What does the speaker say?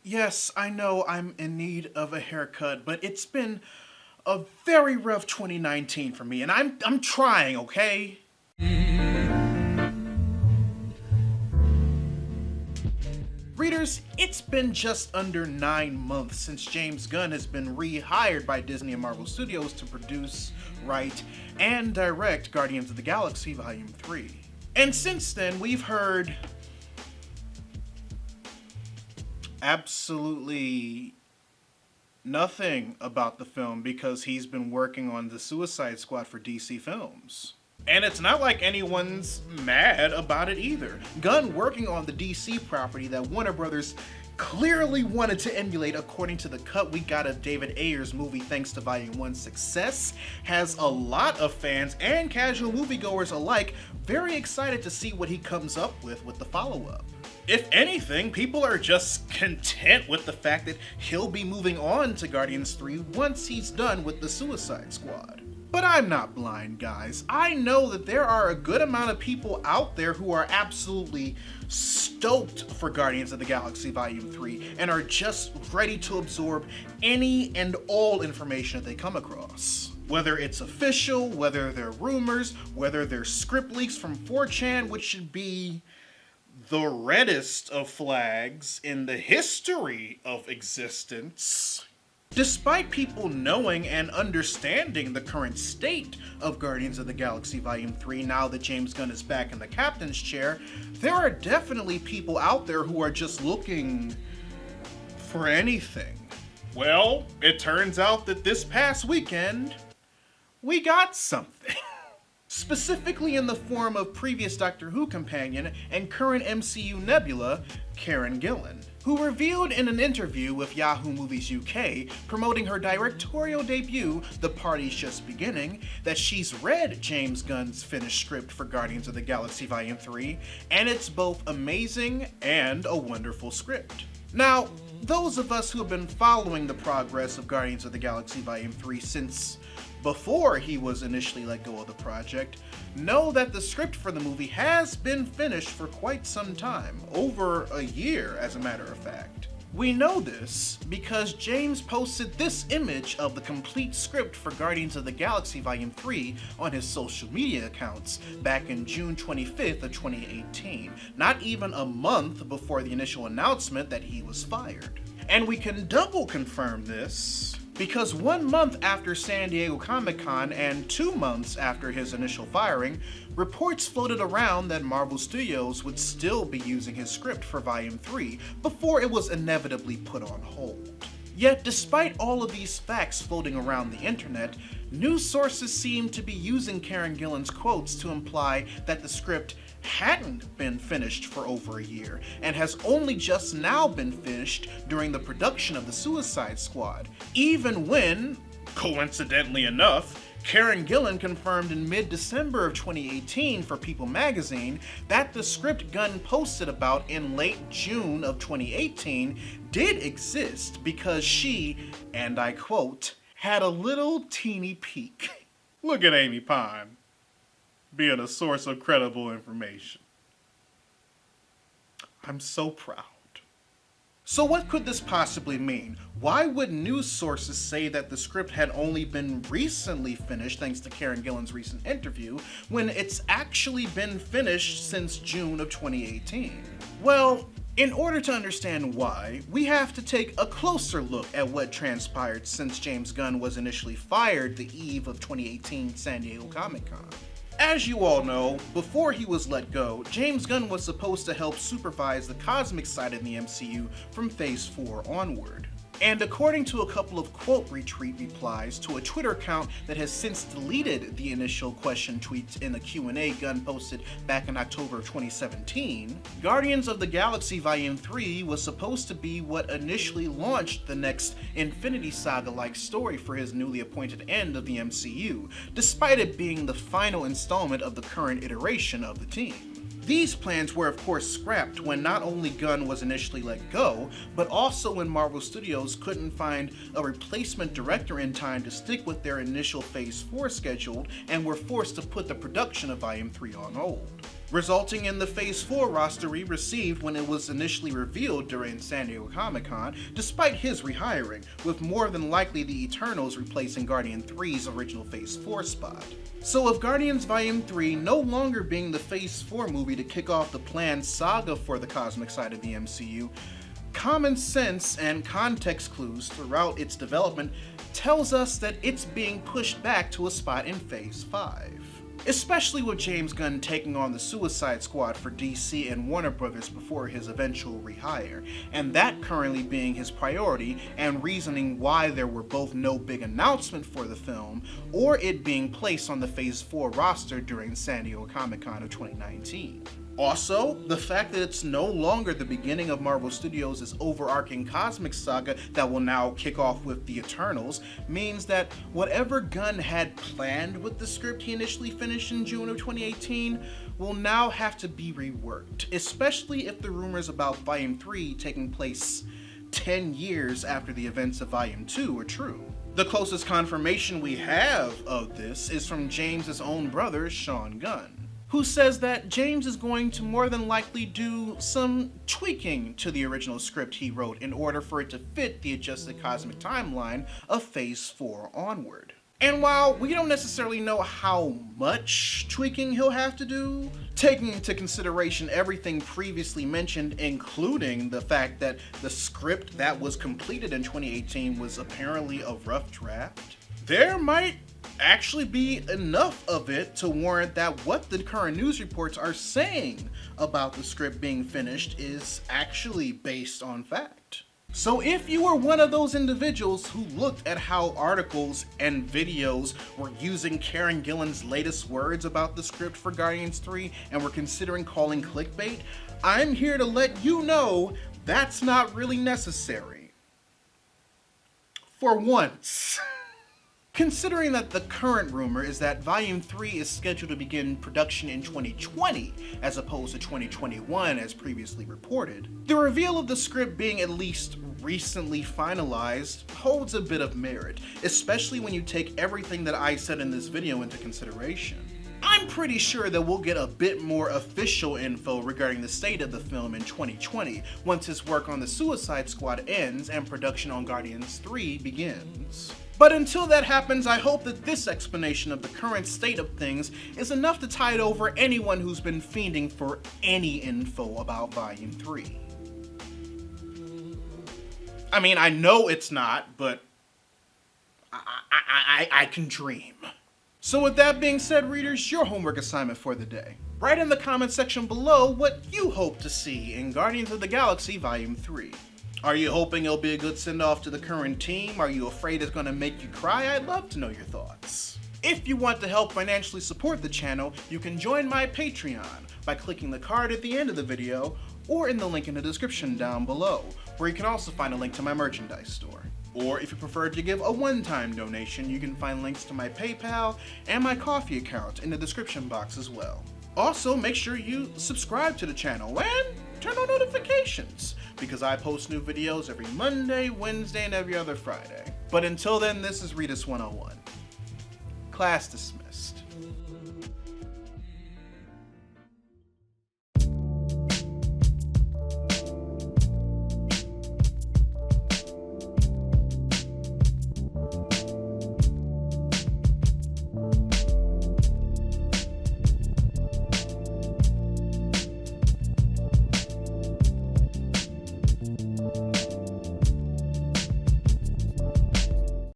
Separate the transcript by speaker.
Speaker 1: Yes, I know I'm in need of a haircut, but it's been a very rough 2019 for me, and I'm trying, okay? Readers, it's been just under 9 months since James Gunn has been rehired by Disney and Marvel Studios to produce, write, and direct Guardians of the Galaxy Volume 3. And since then, we've heard absolutely nothing about the film because he's been working on the Suicide Squad for DC Films. And it's not like anyone's mad about it either. Gunn working on the DC property that Warner Brothers clearly wanted to emulate according to the cut we got of David Ayer's movie thanks to Volume 1's success, has a lot of fans and casual moviegoers alike very excited to see what he comes up with the follow-up. If anything, people are just content with the fact that he'll be moving on to Guardians 3 once he's done with the Suicide Squad. But I'm not blind, guys. I know that there are a good amount of people out there who are absolutely stoked for Guardians of the Galaxy Volume 3 and are just ready to absorb any and all information that they come across. Whether it's official, whether they're rumors, whether they're script leaks from 4chan, which should be the reddest of flags in the history of existence. Despite people knowing and understanding the current state of Guardians of the Galaxy Volume 3 now that James Gunn is back in the captain's chair, there are definitely people out there who are just looking for anything. Well, it turns out that this past weekend, we got something. Specifically in the form of previous Doctor Who companion and current MCU Nebula, Karen Gillan, who revealed in an interview with Yahoo Movies UK promoting her directorial debut, The Party's Just Beginning, that she's read James Gunn's finished script for Guardians of the Galaxy Volume 3, and it's both amazing and a wonderful script. Now, those of us who have been following the progress of Guardians of the Galaxy Volume 3 since before he was initially let go of the project, know that the script for the movie has been finished for quite some time, over a year as a matter of fact. We know this because James posted this image of the complete script for Guardians of the Galaxy Volume 3 on his social media accounts back in June 25th of 2018, not even a month before the initial announcement that he was fired. And we can double confirm this because 1 month after San Diego Comic-Con and 2 months after his initial firing, reports floated around that Marvel Studios would still be using his script for Volume 3 before it was inevitably put on hold. Yet despite all of these facts floating around the internet, news sources seem to be using Karen Gillan's quotes to imply that the script hadn't been finished for over a year and has only just now been finished during the production of the Suicide Squad, even when, coincidentally enough, Karen Gillan confirmed in mid-December of 2018 for People magazine that the script Gunn posted about in late June of 2018 did exist because she, and I quote, had a little teeny peek. Look at Amy Pine being a source of credible information. I'm so proud. So what could this possibly mean? Why would news sources say that the script had only been recently finished thanks to Karen Gillan's recent interview when it's actually been finished since June of 2018? Well, in order to understand why, we have to take a closer look at what transpired since James Gunn was initially fired the eve of 2018 San Diego Comic-Con. As you all know, before he was let go, James Gunn was supposed to help supervise the cosmic side in the MCU from Phase 4 onward. And according to a couple of quote retweet replies to a Twitter account that has since deleted the initial question tweets in the Q&A Gunn posted back in October of 2017, Guardians of the Galaxy Volume 3 was supposed to be what initially launched the next Infinity Saga-like story for his newly appointed end of the MCU, despite it being the final installment of the current iteration of the team. These plans were of course scrapped when not only Gunn was initially let go, but also when Marvel Studios couldn't find a replacement director in time to stick with their initial Phase 4 schedule and were forced to put the production of Volume 3 on hold. resulting in the Phase 4 roster we received when it was initially revealed during San Diego Comic-Con, despite his rehiring, with more than likely the Eternals replacing Guardian 3's original Phase 4 spot. So with Guardians Volume 3 no longer being the Phase 4 movie to kick off the planned saga for the cosmic side of the MCU, common sense and context clues throughout its development tells us that it's being pushed back to a spot in Phase 5. Especially with James Gunn taking on the Suicide Squad for DC and Warner Brothers before his eventual rehire, and that currently being his priority and reasoning why there were both no big announcement for the film or it being placed on the Phase 4 roster during San Diego Comic-Con of 2019. Also, the fact that it's no longer the beginning of Marvel Studios' overarching cosmic saga that will now kick off with the Eternals means that whatever Gunn had planned with the script he initially finished in June of 2018 will now have to be reworked, especially if the rumors about Volume 3 taking place 10 years after the events of Volume 2 are true. The closest confirmation we have of this is from James's own brother, Sean Gunn, who says that James is going to more than likely do some tweaking to the original script he wrote in order for it to fit the adjusted cosmic timeline of Phase 4 onward. And while we don't necessarily know how much tweaking he'll have to do, taking into consideration everything previously mentioned, including the fact that the script that was completed in 2018 was apparently a rough draft, there might actually be enough of it to warrant that what the current news reports are saying about the script being finished is actually based on fact. So if you were one of those individuals who looked at how articles and videos were using Karen Gillan's latest words about the script for Guardians 3 and were considering calling clickbait, I'm here to let you know that's not really necessary. For once. Considering that the current rumor is that Volume 3 is scheduled to begin production in 2020 as opposed to 2021 as previously reported, the reveal of the script being at least recently finalized holds a bit of merit, especially when you take everything that I said in this video into consideration. I'm pretty sure that we'll get a bit more official info regarding the state of the film in 2020 once his work on the Suicide Squad ends and production on Guardians 3 begins. But until that happens, I hope that this explanation of the current state of things is enough to tide over anyone who's been fiending for any info about Volume 3. I mean, I know it's not, but I can dream. So with that being said, readers, your homework assignment for the day. Write in the comment section below what you hope to see in Guardians of the Galaxy Volume 3. Are you hoping it'll be a good send-off to the current team? Are you afraid it's gonna make you cry? I'd love to know your thoughts. If you want to help financially support the channel, you can join my Patreon by clicking the card at the end of the video or in the link in the description down below, where you can also find a link to my merchandise store. Or if you prefer to give a one-time donation, you can find links to my PayPal and my Ko-fi account in the description box as well. Also, make sure you subscribe to the channel and turn on notifications, because I post new videos every Monday, Wednesday, and every other Friday. But until then, this is Readus 101. Class dismissed.